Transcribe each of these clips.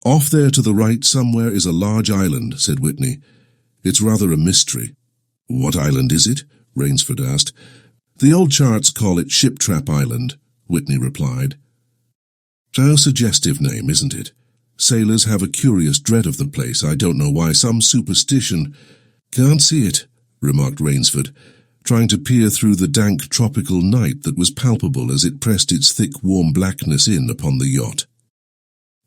"Off there to the right somewhere is a large island," said Whitney. "It's rather a mystery." "What island is it?" Rainsford asked. "The old charts call it Shiptrap Island," Whitney replied. "So suggestive name, isn't it? Sailors have a curious dread of the place. I don't know why. Some superstition." "Can't see it," remarked Rainsford, trying to peer through the dank tropical night that was palpable as it pressed its thick, warm blackness in upon the yacht.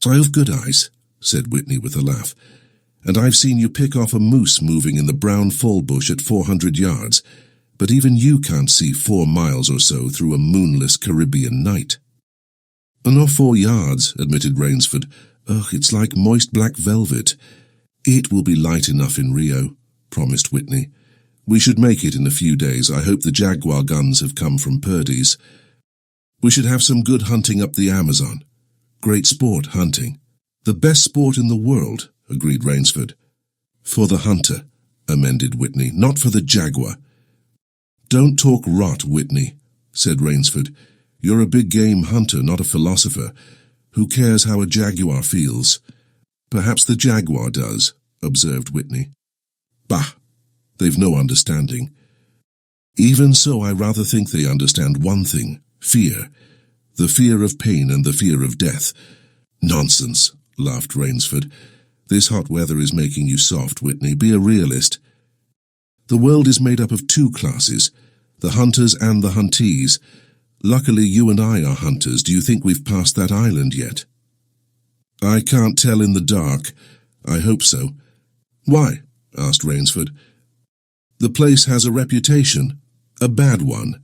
"I've good eyes," said Whitney with a laugh, "and I've seen you pick off a moose moving in the brown fall bush at 400 yards, but even you can't see 4 miles or so through a moonless Caribbean night." "Not 4 yards," admitted Rainsford. "Ugh, it's like moist black velvet." "It will be light enough in Rio," promised Whitney. "We should make it in a few days. I hope the Jaguar guns have come from Purdy's. We should have some good hunting up the Amazon. Great sport, hunting." "The best sport in the world," agreed Rainsford. "For the hunter," amended Whitney, "not for the jaguar." "Don't talk rot, Whitney," said Rainsford. "You're a big game hunter, not a philosopher. Who cares how a jaguar feels?" "Perhaps the jaguar does," observed Whitney. "Bah! They've no understanding." "Even so, I rather think they understand one thing: fear. The fear of pain and the fear of death." "Nonsense," laughed Rainsford. "This hot weather is making you soft, Whitney. Be a realist. The world is made up of 2 classes, the hunters and the huntees. Luckily, you and I are hunters. Do you think we've passed that island yet?" "I can't tell in the dark. I hope so." "Why?" asked Rainsford. "The place has a reputation. A bad one."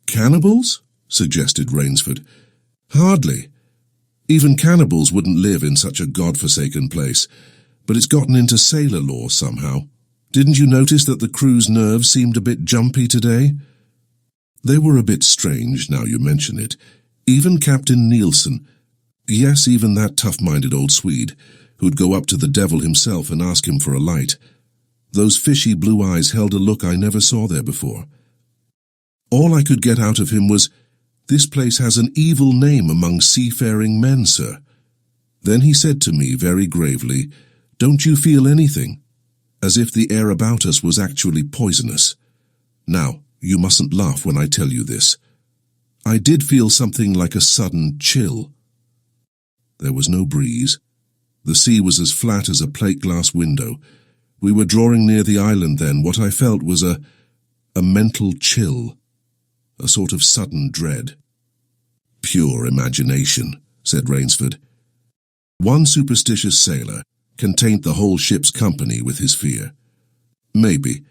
"Cannibals?" suggested Rainsford. "Hardly. Even cannibals wouldn't live in such a god-forsaken place. But it's gotten into sailor law somehow. Didn't you notice that the crew's nerves seemed a bit jumpy today?" "They were a bit strange, now you mention it. Even Captain Nielsen. Yes, even that tough-minded old Swede, who'd go up to the devil himself and ask him for a light. Those fishy blue eyes held a look I never saw there before. All I could get out of him was, 'This place has an evil name among seafaring men, sir.' Then he said to me very gravely, 'Don't you feel anything?' As if the air about us was actually poisonous. Now, you mustn't laugh when I tell you this. I did feel something like a sudden chill. There was no breeze. The sea was as flat as a plate-glass window. We were drawing near the island then. What I felt was a mental chill, a sort of sudden dread." "Pure imagination," said Rainsford. "One superstitious sailor can taint the whole ship's company with his fear." "Maybe,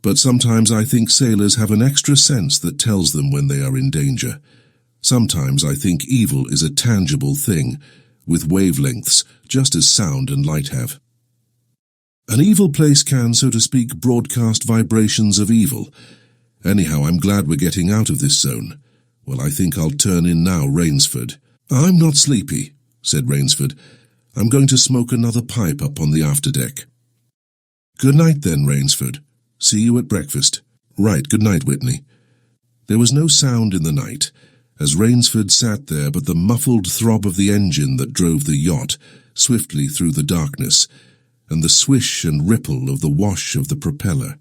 but sometimes I think sailors have an extra sense that tells them when they are in danger. Sometimes I think evil is a tangible thing, with wavelengths, just as sound and light have. An evil place can, so to speak, broadcast vibrations of evil. Anyhow, I'm glad we're getting out of this zone. Well, I think I'll turn in now, Rainsford." "I'm not sleepy," said Rainsford. "I'm going to smoke another pipe up on the afterdeck." "Good night then, Rainsford. See you at breakfast." "Right, good night, Whitney." There was no sound in the night, as Rainsford sat there but the muffled throb of the engine that drove the yacht swiftly through the darkness, and the swish and ripple of the wash of the propeller.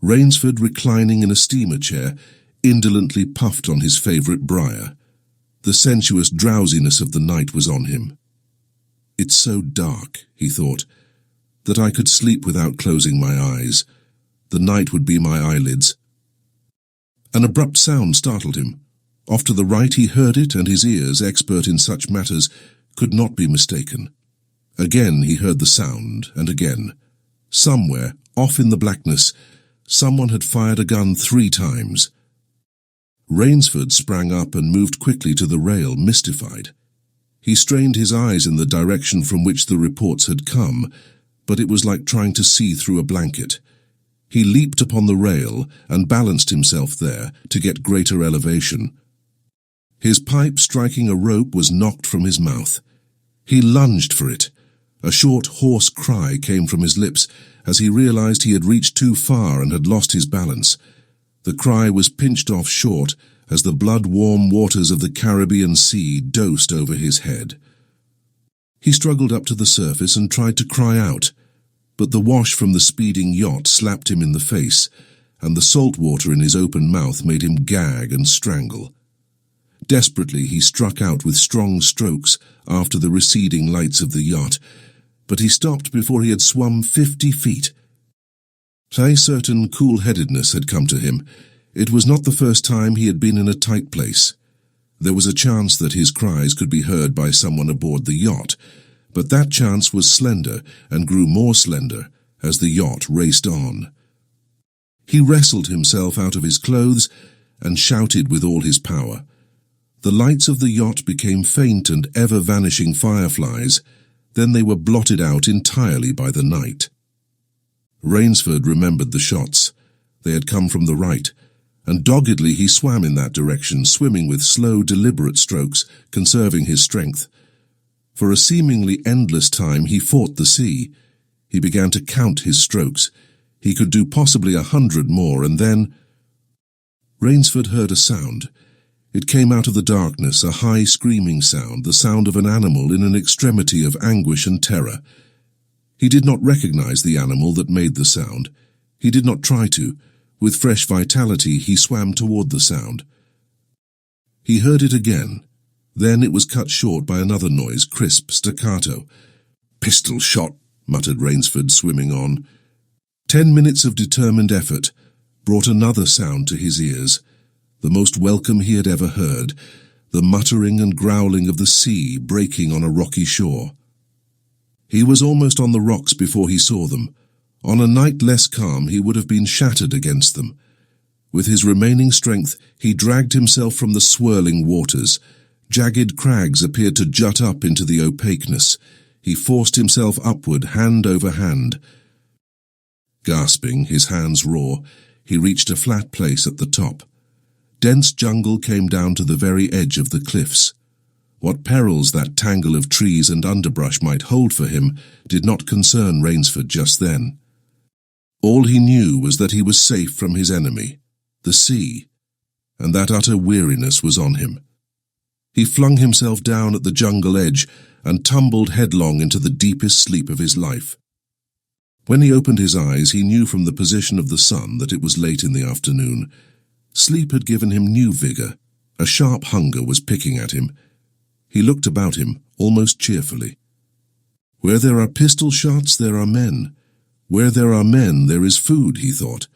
Rainsford, reclining in a steamer chair, indolently puffed on his favourite briar. The sensuous drowsiness of the night was on him. "It's so dark," he thought, "that I could sleep without closing my eyes. The night would be my eyelids." An abrupt sound startled him. Off to the right he heard it, and his ears, expert in such matters, could not be mistaken. Again he heard the sound, and again. Somewhere, off in the blackness, someone had fired a gun 3 times. Rainsford sprang up and moved quickly to the rail, mystified. He strained his eyes in the direction from which the reports had come, but it was like trying to see through a blanket. He leaped upon the rail and balanced himself there to get greater elevation. His pipe, striking a rope, was knocked from his mouth. He lunged for it. A short, hoarse cry came from his lips as he realized he had reached too far and had lost his balance. The cry was pinched off short as the blood-warm waters of the Caribbean Sea dosed over his head. He struggled up to the surface and tried to cry out, but the wash from the speeding yacht slapped him in the face, and the salt water in his open mouth made him gag and strangle. Desperately, he struck out with strong strokes after the receding lights of the yacht, but he stopped before he had swum 50 feet. A certain cool-headedness had come to him. It was not the first time he had been in a tight place. There was a chance that his cries could be heard by someone aboard the yacht, but that chance was slender and grew more slender as the yacht raced on. He wrestled himself out of his clothes and shouted with all his power. The lights of the yacht became faint and ever-vanishing fireflies, then they were blotted out entirely by the night. Rainsford remembered the shots. They had come from the right, and doggedly he swam in that direction, swimming with slow, deliberate strokes, conserving his strength. For a seemingly endless time he fought the sea. He began to count his strokes. He could do possibly 100 more, and then Rainsford heard a sound. It came out of the darkness, a high screaming sound, the sound of an animal in an extremity of anguish and terror. He did not recognize the animal that made the sound. He did not try to. With fresh vitality, he swam toward the sound. He heard it again. Then it was cut short by another noise, crisp, staccato. "Pistol shot," muttered Rainsford, swimming on. 10 minutes of determined effort brought another sound to his ears, the most welcome he had ever heard, the muttering and growling of the sea breaking on a rocky shore. He was almost on the rocks before he saw them. On a night less calm, he would have been shattered against them. With his remaining strength, he dragged himself from the swirling waters. Jagged crags appeared to jut up into the opaqueness. He forced himself upward, hand over hand. Gasping, his hands raw, he reached a flat place at the top. Dense jungle came down to the very edge of the cliffs. What perils that tangle of trees and underbrush might hold for him did not concern Rainsford just then. All he knew was that he was safe from his enemy, the sea, and that utter weariness was on him. He flung himself down at the jungle edge and tumbled headlong into the deepest sleep of his life. When he opened his eyes, he knew from the position of the sun that it was late in the afternoon. Sleep had given him new vigor. A sharp hunger was picking at him. He looked about him, almost cheerfully. Where there are pistol shots, there are men. Where there are men, there is food, he thought.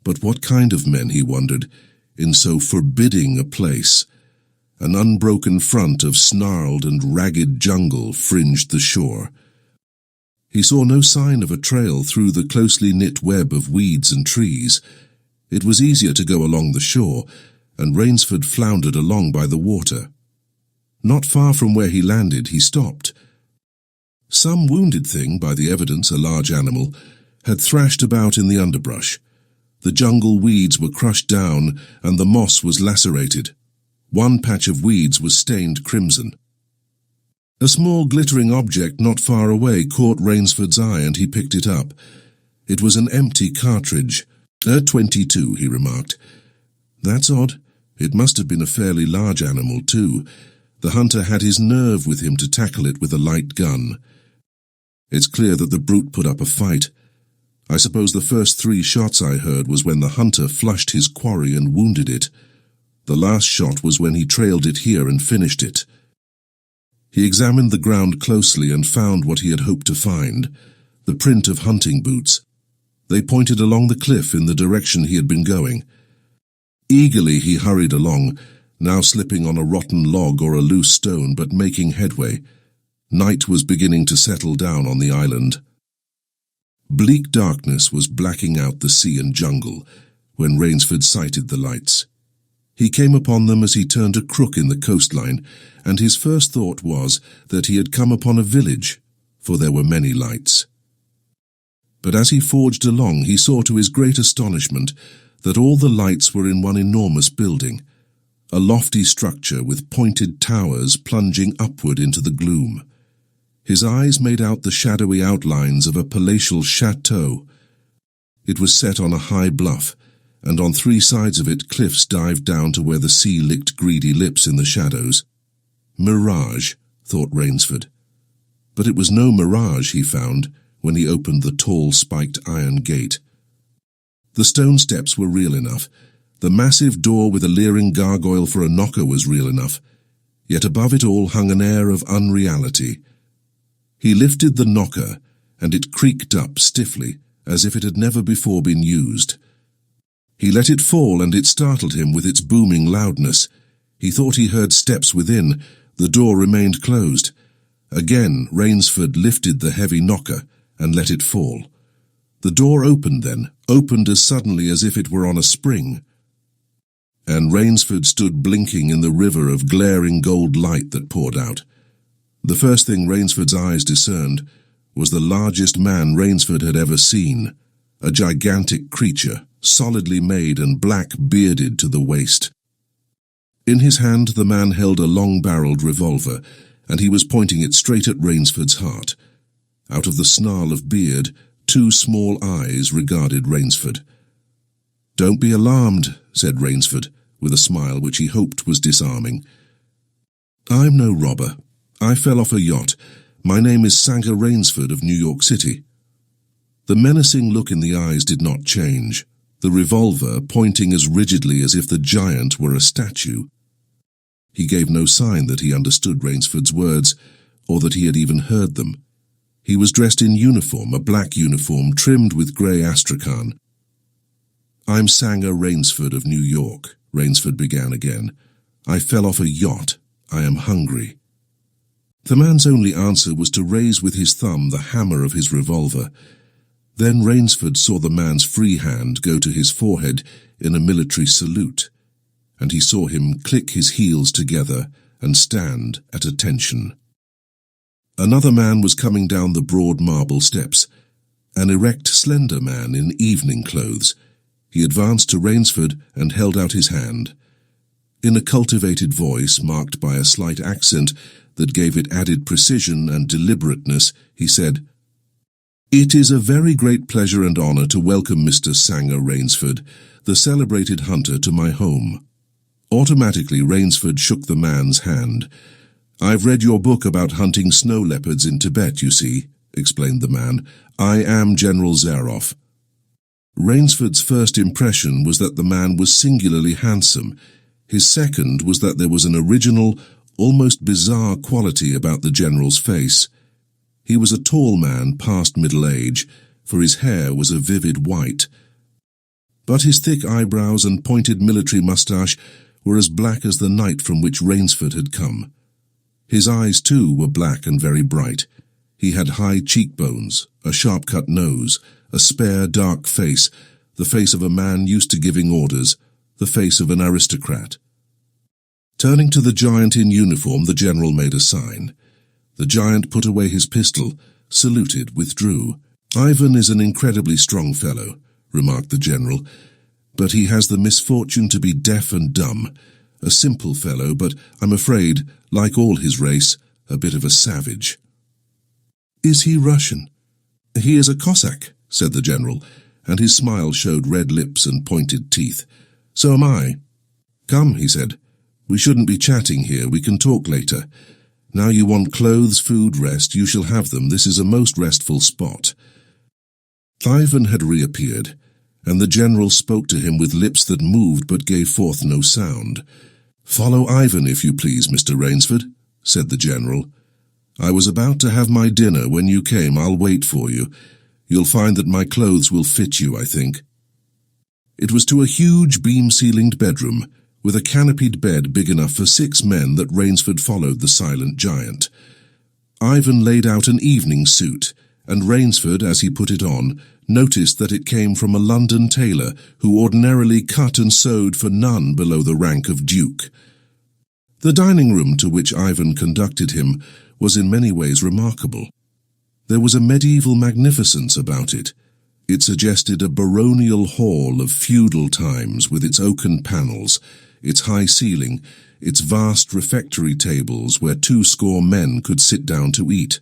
But what kind of men, he wondered, in so forbidding a place? An unbroken front of snarled and ragged jungle fringed the shore. He saw no sign of a trail through the closely knit web of weeds and trees. It was easier to go along the shore, and Rainsford floundered along by the water. Not far from where he landed, he stopped. Some wounded thing, by the evidence a large animal, had thrashed about in the underbrush. The jungle weeds were crushed down, and the moss was lacerated. One patch of weeds was stained crimson. A small glittering object not far away caught Rainsford's eye, and he picked it up. It was an empty cartridge. "A .22, he remarked. "That's odd. It must have been a fairly large animal, too. The hunter had his nerve with him to tackle it with a light gun. It's clear that the brute put up a fight. I suppose the first 3 shots I heard was when the hunter flushed his quarry and wounded it. The last shot was when he trailed it here and finished it." He examined the ground closely and found what he had hoped to find, the print of hunting boots. They pointed along the cliff in the direction he had been going. Eagerly he hurried along, now slipping on a rotten log or a loose stone, but making headway. Night was beginning to settle down on the island. Bleak darkness was blacking out the sea and jungle when Rainsford sighted the lights. He came upon them as he turned a crook in the coastline, and his first thought was that he had come upon a village, for there were many lights. But as he forged along, he saw to his great astonishment that all the lights were in one enormous building, a lofty structure with pointed towers plunging upward into the gloom. His eyes made out the shadowy outlines of a palatial chateau. It was set on a high bluff, and on 3 sides of it cliffs dived down to where the sea licked greedy lips in the shadows. Mirage, thought Rainsford. but it was no mirage, he found, when he opened the tall, spiked iron gate. The stone steps were real enough. The massive door with a leering gargoyle for a knocker was real enough. Yet above it all hung an air of unreality. He lifted the knocker, and it creaked up stiffly, as if it had never before been used. He let it fall, and it startled him with its booming loudness. He thought he heard steps within. The door remained closed. Again, Rainsford lifted the heavy knocker and let it fall. The door opened then, opened as suddenly as if it were on a spring. And Rainsford stood blinking in the river of glaring gold light that poured out. The first thing Rainsford's eyes discerned was the largest man Rainsford had ever seen, a gigantic creature, solidly made and black-bearded to the waist. In his hand the man held a long-barreled revolver, and he was pointing it straight at Rainsford's heart. Out of the snarl of beard, two small eyes regarded Rainsford. "Don't be alarmed," said Rainsford, with a smile which he hoped was disarming. "I'm no robber. I fell off a yacht. My name is Sanger Rainsford of New York City." The menacing look in the eyes did not change, the revolver pointing as rigidly as if the giant were a statue. He gave no sign that he understood Rainsford's words, or that he had even heard them. He was dressed in uniform, a black uniform trimmed with grey astrakhan. "I'm Sanger Rainsford of New York," Rainsford began again. "I fell off a yacht. I am hungry." The man's only answer was to raise with his thumb the hammer of his revolver. Then Rainsford saw the man's free hand go to his forehead in a military salute, and he saw him click his heels together and stand at attention. Another man was coming down the broad marble steps, an erect, slender man in evening clothes. He advanced to Rainsford and held out his hand. In a cultivated voice, marked by a slight accent that gave it added precision and deliberateness, he said, "It is a very great pleasure and honor to welcome Mr. Sanger Rainsford, the celebrated hunter, to my home." Automatically, Rainsford shook the man's hand. "I've read your book about hunting snow leopards in Tibet, you see," explained the man. "I am General Zaroff." Rainsford's first impression was that the man was singularly handsome. His second was that there was an original, almost bizarre quality about the general's face. He was a tall man past middle age, for his hair was a vivid white. But his thick eyebrows and pointed military moustache were as black as the night from which Rainsford had come. His eyes, too, were black and very bright. He had high cheekbones, a sharp-cut nose, a spare, dark face, the face of a man used to giving orders, the face of an aristocrat. Turning to the giant in uniform, the general made a sign. The giant put away his pistol, saluted, withdrew. "Ivan is an incredibly strong fellow," remarked the general, "but he has the misfortune to be deaf and dumb. A simple fellow, but I'm afraid, like all his race, a bit of a savage." "Is he Russian?" "He is a Cossack," said the general, and his smile showed red lips and pointed teeth. "So am I." "Come," he said. "We shouldn't be chatting here. We can talk later. Now you want clothes, food, rest. You shall have them. This is a most restful spot." Ivan had reappeared, and the general spoke to him with lips that moved but gave forth no sound. "Follow Ivan, if you please, Mr. Rainsford," said the general. "I was about to have my dinner when you came. I'll wait for you. You'll find that my clothes will fit you, I think." It was to a huge beam-ceilinged bedroom, with a canopied bed big enough for 6 men, that Rainsford followed the silent giant. Ivan laid out an evening suit, and Rainsford, as he put it on, noticed that it came from a London tailor who ordinarily cut and sewed for none below the rank of duke. The dining room to which Ivan conducted him was in many ways remarkable. There was a medieval magnificence about it. It suggested a baronial hall of feudal times with its oaken panels, its high ceiling, its vast refectory tables where 20 men could sit down to eat.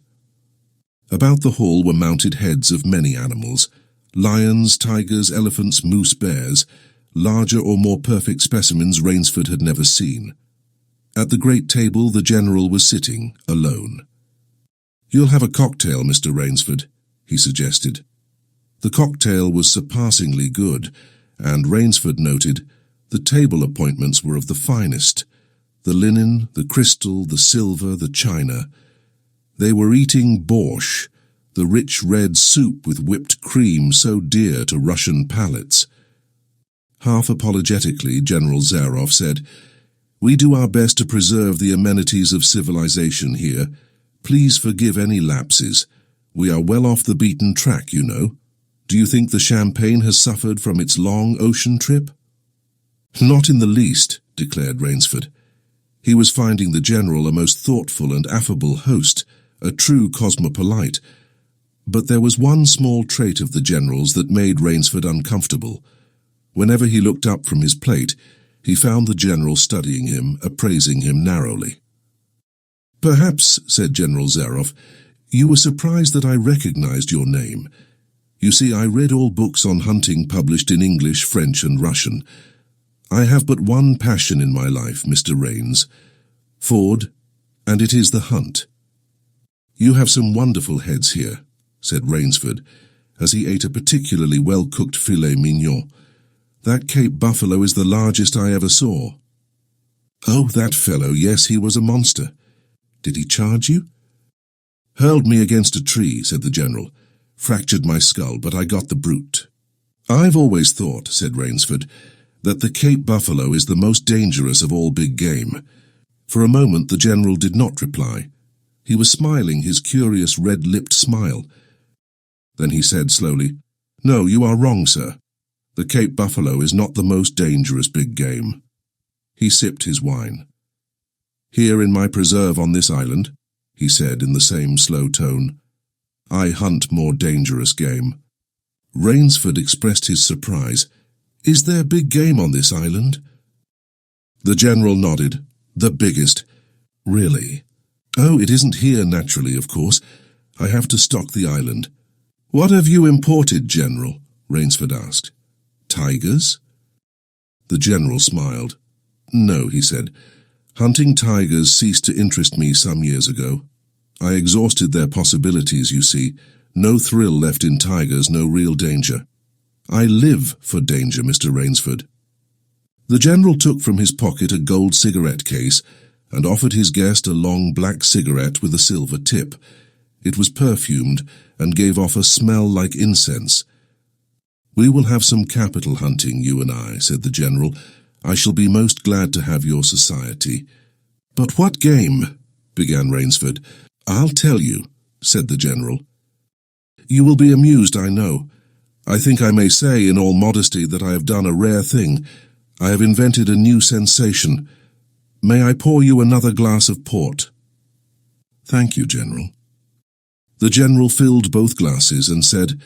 About the hall were mounted heads of many animals, lions, tigers, elephants, moose, bears, larger or more perfect specimens Rainsford had never seen. At the great table the general was sitting, alone. "You'll have a cocktail, Mr. Rainsford," he suggested. The cocktail was surpassingly good, and Rainsford noted the table appointments were of the finest. The linen, the crystal, the silver, the china. They were eating borscht, the rich red soup with whipped cream so dear to Russian palates. Half apologetically, General Zaroff said, "We do our best to preserve the amenities of civilization here. Please forgive any lapses. We are well off the beaten track, you know. Do you think the champagne has suffered from its long ocean trip?" "Not in the least," declared Rainsford. He was finding the General a most thoughtful and affable host, a true cosmopolite. But there was one small trait of the General's that made Rainsford uncomfortable. Whenever he looked up from his plate, he found the General studying him, appraising him narrowly. "Perhaps," said General Zaroff, "you were surprised that I recognized your name. You see, I read all books on hunting published in English, French, and Russian. I have but one passion in my life, Mr. Rains, Ford, and it is the hunt." "You have some wonderful heads here," said Rainsford, as he ate a particularly well-cooked filet mignon. "That Cape buffalo is the largest I ever saw." "Oh, that fellow, yes, he was a monster. Did he charge you?" "Hurled me against a tree," said the General. "Fractured my skull, but I got the brute." "I've always thought," said Rainsford, "that the Cape buffalo is the most dangerous of all big game." For a moment the General did not reply. He was smiling his curious red-lipped smile. Then he said slowly, "No, you are wrong, sir. The Cape buffalo is not the most dangerous big game." He sipped his wine. "Here in my preserve on this island," he said in the same slow tone, "I hunt more dangerous game." Rainsford expressed his surprise. "Is there big game on this island?" The General nodded. "The biggest." "Really?" "Oh, it isn't here naturally, of course. I have to stock the island." "What have you imported, General?" Rainsford asked. "Tigers?" The General smiled. "No," he said. "Hunting tigers ceased to interest me some years ago. I exhausted their possibilities, you see. No thrill left in tigers, no real danger. I live for danger, Mr. Rainsford." The General took from his pocket a gold cigarette case and offered his guest a long black cigarette with a silver tip. It was perfumed and gave off a smell like incense. "We will have some capital hunting, you and I," said the General. "I shall be most glad to have your society." "But what game?" began Rainsford. "I'll tell you," said the General. "You will be amused, I know. I think I may say in all modesty that I have done a rare thing. I have invented a new sensation. May I pour you another glass of port?" "Thank you, General." The General filled both glasses and said,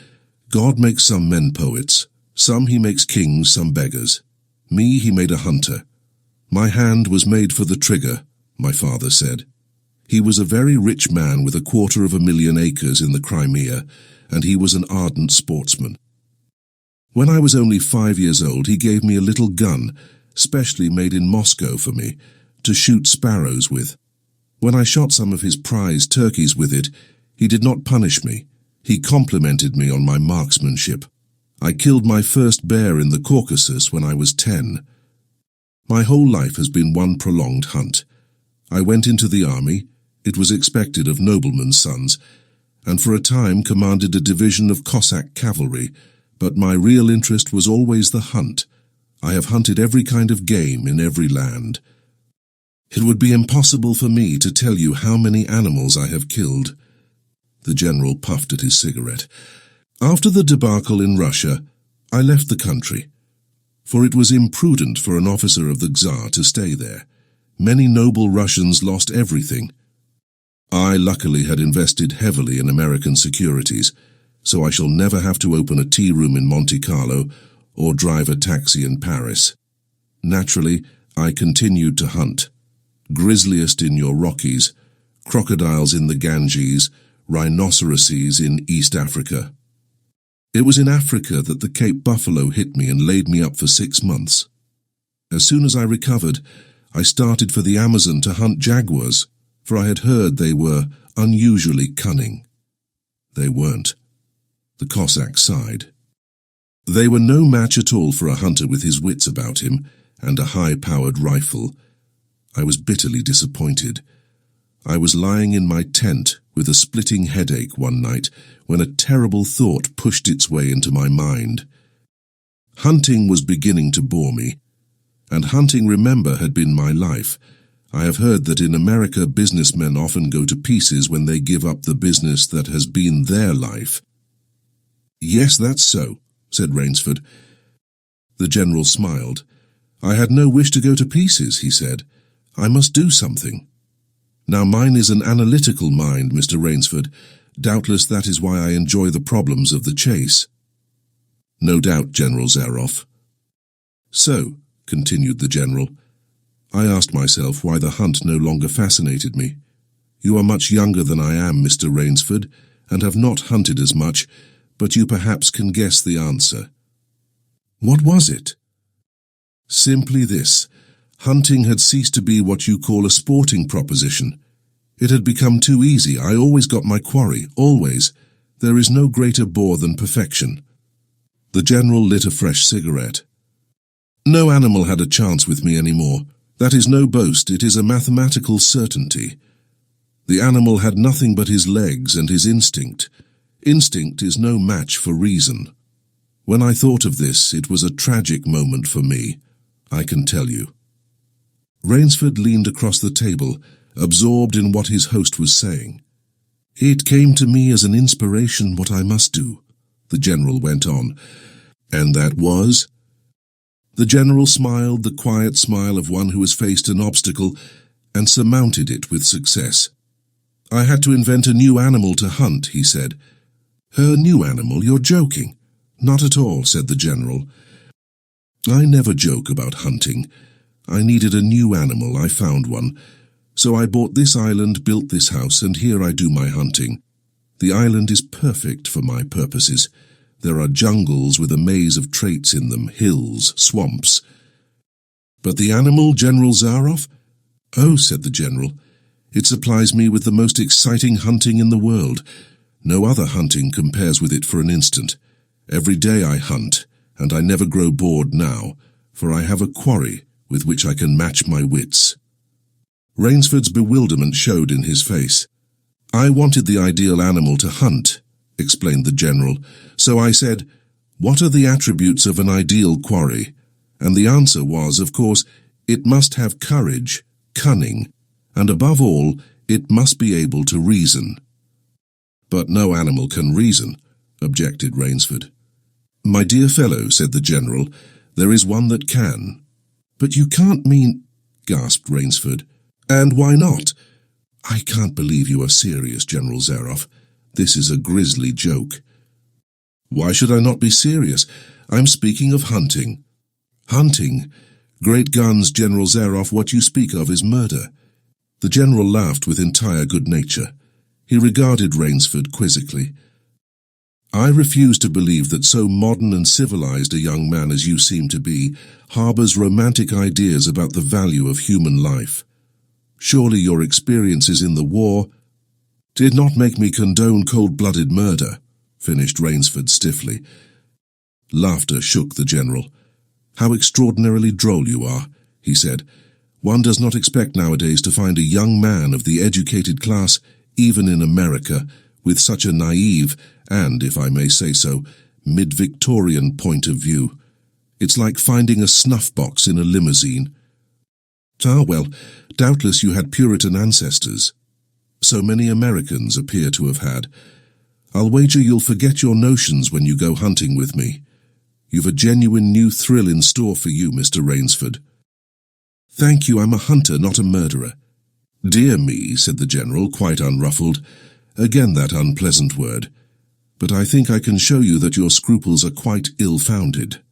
"God makes some men poets. Some he makes kings, some beggars. Me he made a hunter. My hand was made for the trigger," my father said. He was a very rich man with 250,000 acres in the Crimea, and he was an ardent sportsman. When I was only 5 years old, he gave me a little gun, specially made in Moscow for me, to shoot sparrows with. When I shot some of his prize turkeys with it, he did not punish me. He complimented me on my marksmanship. I killed my first bear in the Caucasus when I was 10. My whole life has been one prolonged hunt. I went into the army. It was expected of noblemen's sons, and for a time commanded a division of Cossack cavalry, but my real interest was always the hunt. I have hunted every kind of game in every land. It would be impossible for me to tell you how many animals I have killed." The General puffed at his cigarette. "After the debacle in Russia, I left the country, for it was imprudent for an officer of the Tsar to stay there. Many noble Russians lost everything. I luckily had invested heavily in American securities, so I shall never have to open a tea room in Monte Carlo or drive a taxi in Paris. Naturally, I continued to hunt. Grisliest in your Rockies, crocodiles in the Ganges, rhinoceroses in East Africa. It was in Africa that the Cape buffalo hit me and laid me up for 6 months. As soon as I recovered, I started for the Amazon to hunt jaguars, for I had heard they were unusually cunning. They weren't. The Cossack sighed. They were no match at all for a hunter with his wits about him and a high-powered rifle. I was bitterly disappointed. I was lying in my tent with a splitting headache one night when a terrible thought pushed its way into my mind. Hunting was beginning to bore me, and hunting, remember, had been my life. I have heard that in America businessmen often go to pieces when they give up the business that has been their life. Yes, that's so, said Rainsford. The General smiled. I had no wish to go to pieces, he said. I must do something. Now mine is an analytical mind, Mr. Rainsford. Doubtless that is why I enjoy the problems of the chase. No doubt, General Zaroff. So, continued the General, I asked myself why the hunt no longer fascinated me. You are much younger than I am, Mr. Rainsford, and have not hunted as much, but you perhaps can guess the answer. What was it? Simply this. Hunting had ceased to be what you call a sporting proposition. It had become too easy. I always got my quarry, always. There is no greater bore than perfection. The General lit a fresh cigarette. No animal had a chance with me anymore. That is no boast, it is a mathematical certainty. The animal had nothing but his legs and his instinct. Instinct is no match for reason. When I thought of this, it was a tragic moment for me, I can tell you. Rainsford leaned across the table, absorbed in what his host was saying. It came to me as an inspiration what I must do, the General went on. And that was? The General smiled the quiet smile of one who has faced an obstacle and surmounted it with success. I had to invent a new animal to hunt, he said. A new animal? You're joking. Not at all, said the General. I never joke about hunting. I needed a new animal, I found one. So I bought this island, built this house, and here I do my hunting. The island is perfect for my purposes. There are jungles with a maze of traits in them, hills, swamps. But the animal, General Zaroff? Oh, said the General, it supplies me with the most exciting hunting in the world. No other hunting compares with it for an instant. Every day I hunt, and I never grow bored now, for I have a quarry with which I can match my wits. Rainsford's bewilderment showed in his face. I wanted the ideal animal to hunt, explained the General, so I said, what are the attributes of an ideal quarry? And the answer was, of course, it must have courage, cunning, and above all, it must be able to reason. But no animal can reason, objected Rainsford. My dear fellow, said the General, there is one that can. But you can't mean, gasped Rainsford. And why not? I can't believe you are serious, General Zaroff. This is a grisly joke. Why should I not be serious? I'm speaking of hunting. Hunting? Great guns, General Zaroff, what you speak of is murder. The General laughed with entire good nature. He regarded Rainsford quizzically. I refuse to believe that so modern and civilized a young man as you seem to be harbors romantic ideas about the value of human life. Surely your experiences in the war did not make me condone cold-blooded murder, finished Rainsford stiffly. Laughter shook the General. How extraordinarily droll you are, he said. One does not expect nowadays to find a young man of the educated class, even in America, with such a naive and, if I may say so, mid-Victorian point of view. It's like finding a snuff box in a limousine. Ah, well, doubtless you had Puritan ancestors. So many Americans appear to have had. I'll wager you'll forget your notions when you go hunting with me. You've a genuine new thrill in store for you, Mr. Rainsford. Thank you, I'm a hunter, not a murderer. Dear me, said the General, quite unruffled. Again that unpleasant word. But I think I can show you that your scruples are quite ill-founded.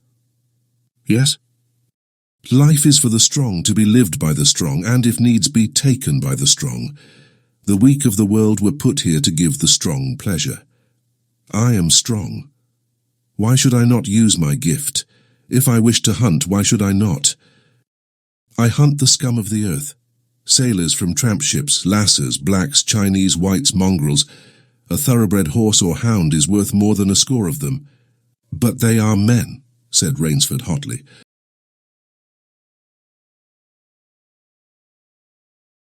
Yes? Life is for the strong, to be lived by the strong, and if needs be, taken by the strong. The weak of the world were put here to give the strong pleasure. I am strong. Why should I not use my gift? If I wish to hunt, why should I not? I hunt the scum of the earth. Sailors from tramp ships, lasses, blacks, Chinese, whites, mongrels. A thoroughbred horse or hound is worth more than a score of them. But they are men, said Rainsford hotly.